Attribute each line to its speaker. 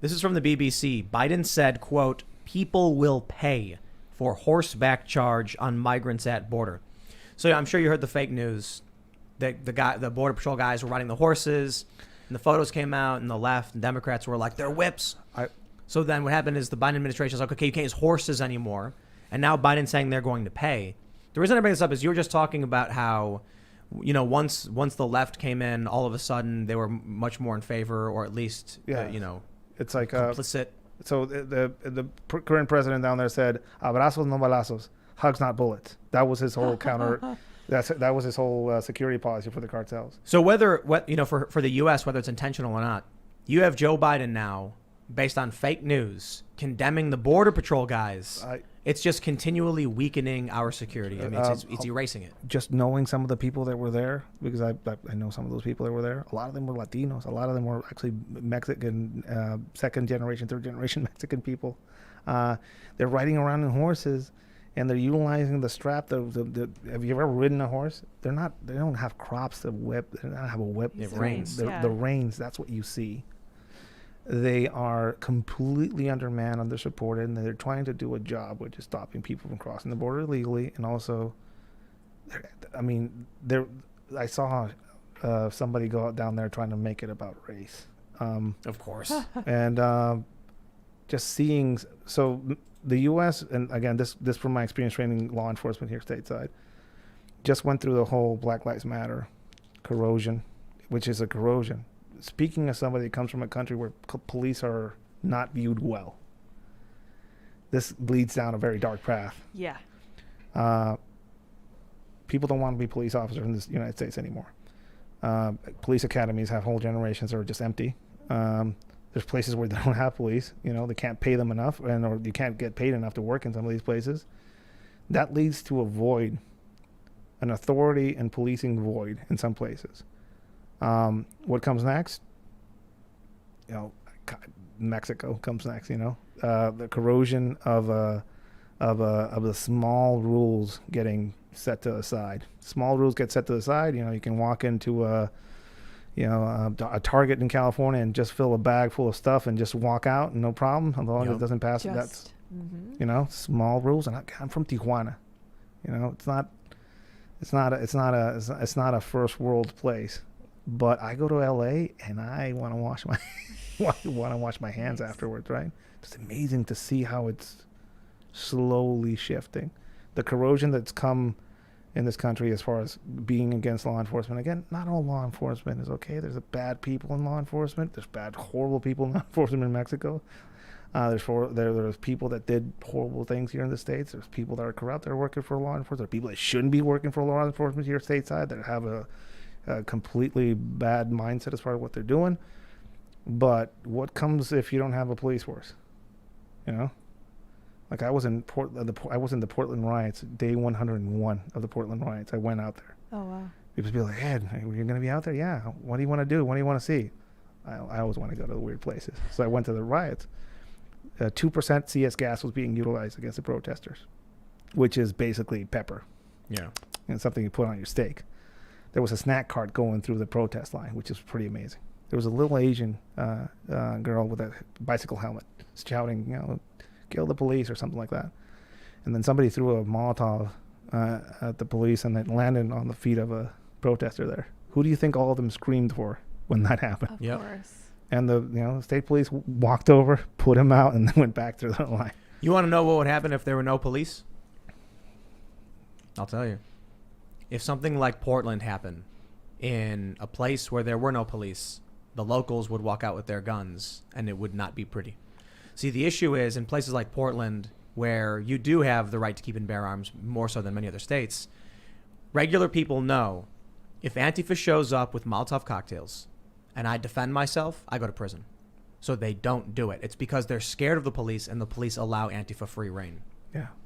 Speaker 1: This is from the BBC. Biden said, quote, "People will pay for horseback charge on migrants at border." So yeah, I'm sure you heard the fake news that the Border Patrol guys were riding the horses, and the photos came out, and the left and Democrats were like, they're whips. So then what happened is the Biden administration was like, okay, you can't use horses anymore. And now Biden's saying they're going to pay. The reason I bring this up is you were just talking about how, once the left came in, all of a sudden they were much more in favor, or at least,
Speaker 2: it's like
Speaker 1: complicit.
Speaker 2: So the current president down there said, "Abrazos no balazos," hugs not bullets. That was his whole counter. That was his whole security policy for the cartels.
Speaker 1: So for the U.S., whether it's intentional or not, you have Joe Biden now, based on fake news, condemning the Border Patrol guys. It's just continually weakening our security. I mean, it's erasing it.
Speaker 2: Just knowing some of the people that were there, because I know some of those people that were there. A lot of them were Latinos. A lot of them were actually Mexican, second generation, third generation Mexican people. They're riding around in horses, and they're utilizing the strap. Have you ever ridden a horse? They don't have crops to whip. They don't have a whip.
Speaker 1: It reins.
Speaker 2: The reins. That's what you see. They are completely undermanned, undersupported, and they're trying to do a job, which is stopping people from crossing the border illegally. And also, I saw somebody go out down there trying to make it about race.
Speaker 1: Of course.
Speaker 2: And just seeing, so the U.S., and again, this from my experience training law enforcement here stateside, just went through the whole Black Lives Matter corrosion, which is a corrosion. Speaking of somebody that comes from a country where police are not viewed well, this leads down a very dark path.
Speaker 3: Yeah.
Speaker 2: People don't want to be police officers in the United States anymore. Police academies have whole generations that are just empty. There's places where they don't have police. They can't pay them enough, or you can't get paid enough to work in some of these places. That leads to a void, an authority and policing void in some places. What comes next? Mexico comes next. The corrosion of the small rules getting set to the side. Small rules get set to the side. You can walk into a Target in California and just fill a bag full of stuff and just walk out, and no problem, as long as it doesn't pass. That's small rules. And I'm from Tijuana. It's not a first world place. But I go to LA and I want to wash my hands afterwards, right? It's amazing to see how it's slowly shifting. The corrosion that's come in this country as far as being against law enforcement. Again, not all law enforcement is okay. There's bad people in law enforcement. There's bad, horrible people in law enforcement in Mexico. There's people that did horrible things here in the States. There's people that are corrupt that are working for law enforcement. There are people that shouldn't be working for law enforcement here stateside that have a completely bad mindset as far as what they're doing. But what comes if you don't have a police force? Like I was in the Portland riots, day 101 of the Portland riots. I went out there.
Speaker 3: Oh wow!
Speaker 2: People be like, "Ed, you're going to be out there? Yeah. What do you want to do? What do you want to see?" I always want to go to the weird places, so I went to the riots. 2% CS gas was being utilized against the protesters, which is basically pepper.
Speaker 1: Yeah,
Speaker 2: and something you put on your steak. There was a snack cart going through the protest line, which is pretty amazing. There was a little Asian girl with a bicycle helmet shouting, "Kill the police," or something like that. And then somebody threw a Molotov at the police, and it landed on the feet of a protester there. Who do you think all of them screamed for when that happened?
Speaker 3: Of course.
Speaker 2: And the state police walked over, put him out, and then went back through the line.
Speaker 1: You want to know what would happen if there were no police? I'll tell you. If something like Portland happened in a place where there were no police, the locals would walk out with their guns, and it would not be pretty. See, the issue is in places like Portland, where you do have the right to keep and bear arms more so than many other states, regular people know if Antifa shows up with Molotov cocktails and I defend myself, I go to prison. So they don't do it. It's because they're scared of the police, and the police allow Antifa free reign.
Speaker 2: Yeah.